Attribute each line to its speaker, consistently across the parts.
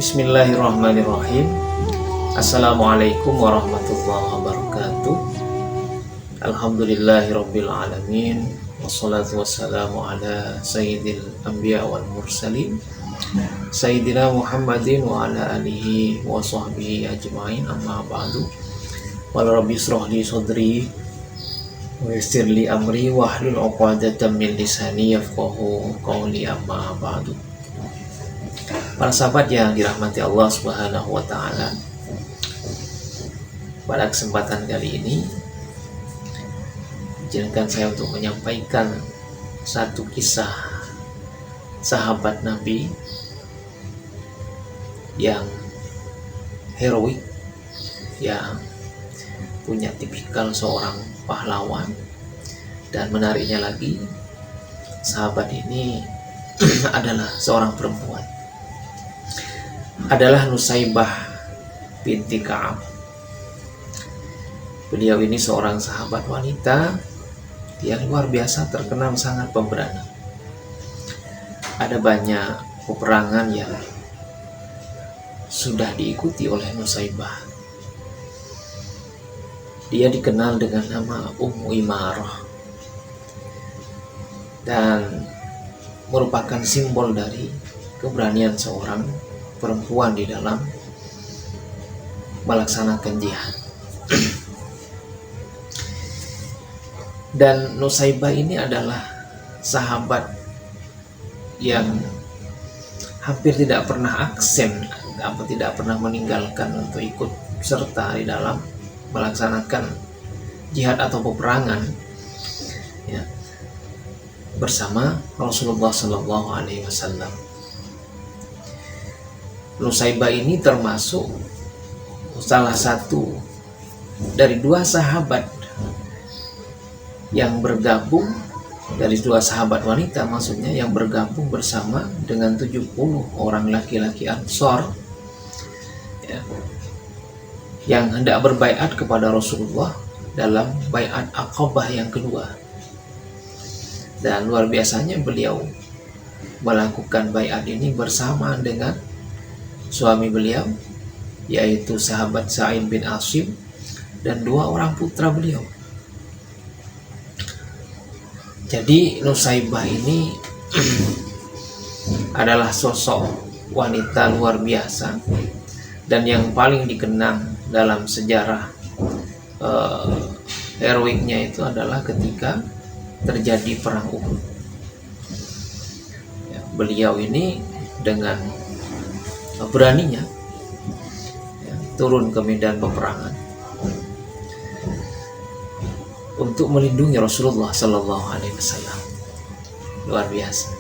Speaker 1: Bismillahirrahmanirrahim. Assalamualaikum warahmatullahi wabarakatuh. Alhamdulillahirabbil alamin. Wassalatu wassalamu ala sayyidil anbiya wal mursalin Sayyidina Muhammadin wa ala alihi wa sahbihi ajma'in, amma ba'du. Qala rabbi ishrah li sadri wa yassir li amri wahlul 'uqdatam min lisani yafqahu qawli, amma ba'du. Para sahabat yang dirahmati Allah Subhanahu wa taala, pada kesempatan kali ini izinkan saya untuk menyampaikan satu kisah sahabat Nabi yang heroik, yang punya tipikal seorang pahlawan. Dan menariknya lagi, sahabat ini adalah seorang perempuan, adalah Nusaybah binti Ka'ab. Beliau ini seorang sahabat wanita yang luar biasa terkenal sangat pemberani. Ada banyak peperangan yang sudah diikuti oleh Nusaybah. Dia dikenal dengan nama Ummu Imarah dan merupakan simbol dari keberanian seorang perempuan di dalam melaksanakan jihad. Dan Nusaybah ini adalah sahabat yang hampir tidak pernah absen, tidak pernah meninggalkan untuk ikut serta di dalam melaksanakan jihad atau peperangan, ya, bersama Rasulullah Shallallahu Alaihi Wasallam. Nusaybah ini termasuk salah satu dari dua sahabat yang bergabung, dari dua sahabat wanita maksudnya, yang bergabung bersama dengan 70 orang laki-laki Ansor, ya, yang hendak berbaiat kepada Rasulullah dalam baiat Aqabah yang kedua. Dan luar biasanya beliau melakukan baiat ini bersama dengan suami beliau, yaitu sahabat Sa'id bin Asim dan dua orang putra beliau. Jadi Nusaybah ini adalah sosok wanita luar biasa dan yang paling dikenang dalam sejarah heroiknya itu adalah ketika terjadi perang Uhud. Ya, beliau ini dengan beraninya, ya, turun ke medan peperangan untuk melindungi Rasulullah Sallallahu Alaihi Wasallam. Luar biasa.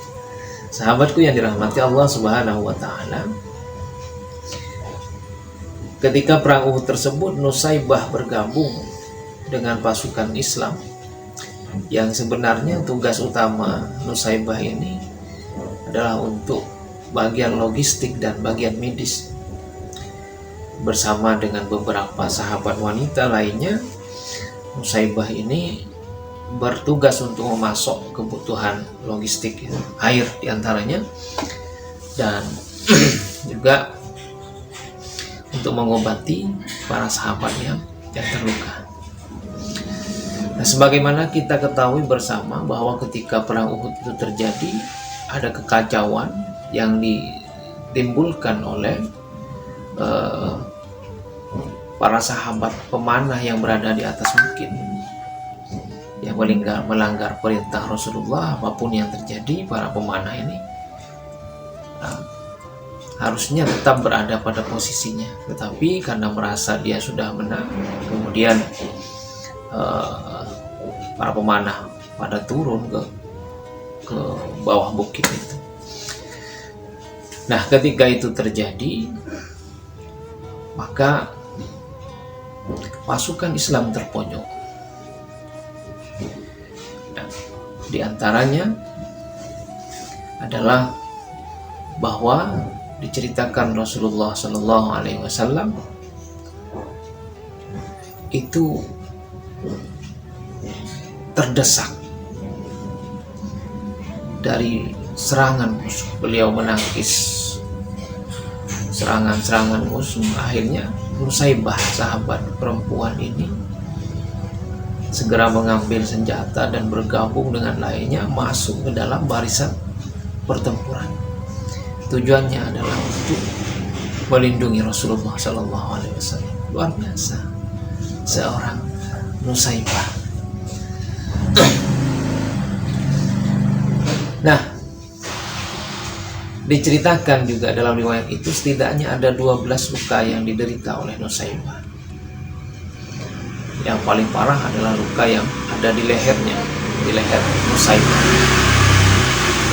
Speaker 1: Sahabatku yang dirahmati Allah Subhanahu Wa Taala, ketika perang Uhud tersebut, Nusaybah bergabung dengan pasukan Islam yang sebenarnya tugas utama Nusaybah ini adalah untuk bagian logistik dan bagian medis. Bersama dengan beberapa sahabat wanita lainnya, Nusaybah ini bertugas untuk memasok kebutuhan logistik, air diantaranya, dan juga untuk mengobati para sahabat yang terluka. Nah, sebagaimana kita ketahui bersama bahwa ketika perang Uhud itu terjadi, ada kekacauan yang ditimbulkan oleh para sahabat pemanah yang berada di atas bukit, yang melanggar perintah Rasulullah. Apapun yang terjadi, para pemanah ini harusnya tetap berada pada posisinya, tetapi karena merasa dia sudah menang, kemudian para pemanah pada turun ke bawah bukit itu. Nah, ketika itu terjadi, maka pasukan Islam terpojok. Nah, di antaranya adalah bahwa diceritakan Rasulullah Shallallahu Alaihi Wasallam itu terdesak dari serangan musuh. Beliau menangkis serangan-serangan musuh, akhirnya Nusaybah, sahabat perempuan ini, segera mengambil senjata dan bergabung dengan lainnya masuk ke dalam barisan pertempuran. Tujuannya adalah untuk melindungi Rasulullah SAW. Luar biasa seorang Nusaybah. Nah, diceritakan juga dalam riwayat itu setidaknya ada 12 luka yang diderita oleh Nusaybah. Yang paling parah adalah luka yang ada di lehernya, di leher Nusaybah.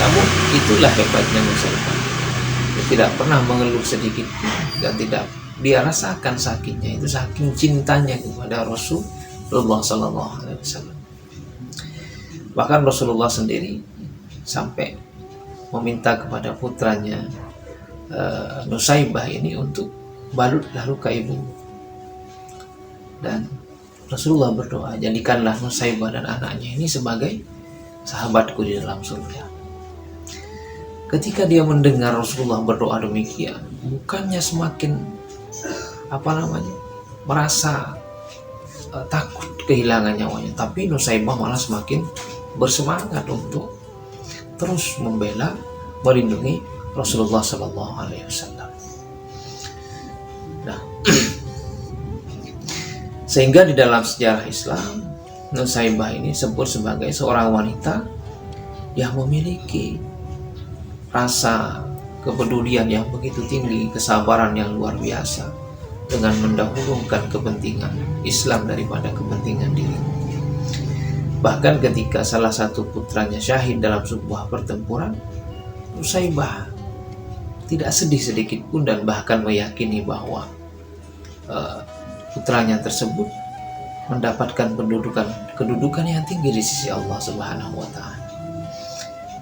Speaker 1: Namun itulah hebatnya Nusaybah. Dia tidak pernah mengeluh sedikit pun, dan tidak dia rasakan sakitnya itu saking cintanya kepada Rasulullah SAW. Bahkan Rasulullah sendiri sampai meminta kepada putranya Nusaybah ini untuk balutlah luka ibu. Dan Rasulullah berdoa, jadikanlah Nusaybah dan anaknya ini sebagai sahabatku di dalam surga. Ketika dia mendengar Rasulullah berdoa demikian, bukannya semakin merasa takut kehilangan nyawanya, tapi Nusaybah malah semakin bersemangat untuk terus membela, melindungi Rasulullah SAW. Nah, sehingga di dalam sejarah Islam, Nusaybah ini disebut sebagai seorang wanita yang memiliki rasa kepedulian yang begitu tinggi, kesabaran yang luar biasa, dengan mendahulukan kepentingan Islam daripada kepentingan diri. Bahkan ketika salah satu putranya syahid dalam sebuah pertempuran, Nusaybah tidak sedih sedikit pun dan bahkan meyakini bahwa putranya tersebut mendapatkan kedudukan yang tinggi di sisi Allah Subhanahu wa Ta'ala.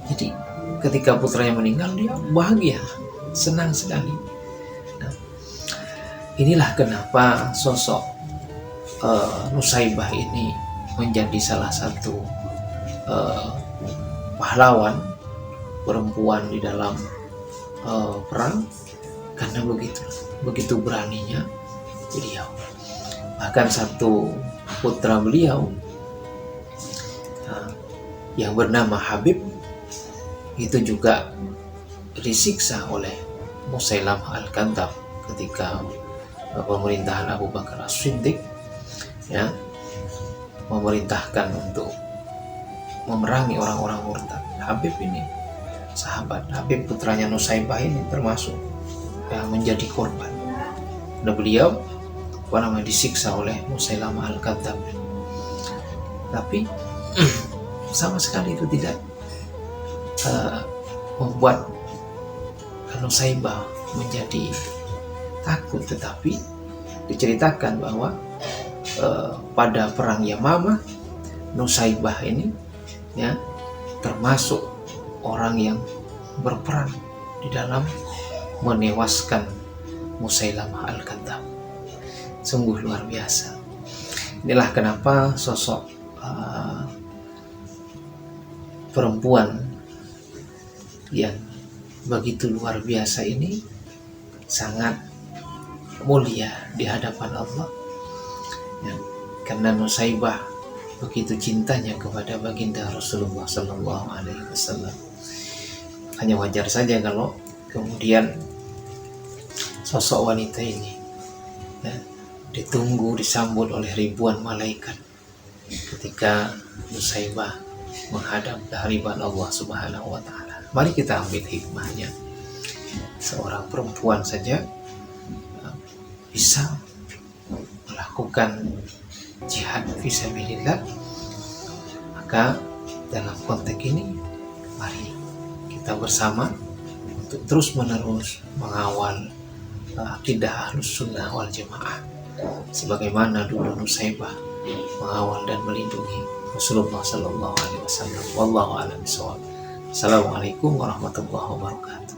Speaker 1: Jadi ketika putranya meninggal, dia bahagia, senang sekali. Nah, inilah kenapa sosok Nusaybah ini menjadi salah satu pahlawan perempuan di dalam perang, karena begitu beraninya beliau. Bahkan satu putra beliau yang bernama Habib itu juga disiksa oleh Musailamah Al-Kadzdzab ketika pemerintahan Abu Bakar As-Siddiq memerintahkan untuk memerangi orang-orang murtad. Habib ini, sahabat Habib putranya Nusaybah ini, termasuk yang menjadi korban. Dan beliau disiksa oleh Musailamah Al-Kadzdzab. Tapi sama sekali itu tidak membuat Nusaybah menjadi takut, tetapi diceritakan bahwa pada perang Yamamah, Nusaybah ini termasuk orang yang berperan di dalam menewaskan Musailamah Al-Kadzdzab. Sungguh luar biasa. Inilah kenapa sosok perempuan yang begitu luar biasa ini sangat mulia di hadapan Allah, karena Nusaybah begitu cintanya kepada baginda Rasulullah SAW. Hanya wajar saja kalau kemudian sosok wanita ini ditunggu, disambut oleh ribuan malaikat ketika Nusaybah menghadap kehadiran Allah Subhanahu wa Ta'ala. Mari kita ambil hikmahnya. Seorang perempuan saja bisa melakukan jihad fisabilillah, maka dalam konteks ini mari kita bersama untuk terus menerus mengawal akidah Ahlus Sunnah wal Jamaah, sebagaimana dulu Nusaybah mengawal dan melindungi Rasulullah SAW. Wallahu a'lam bishawab. Assalamualaikum warahmatullahi wabarakatuh.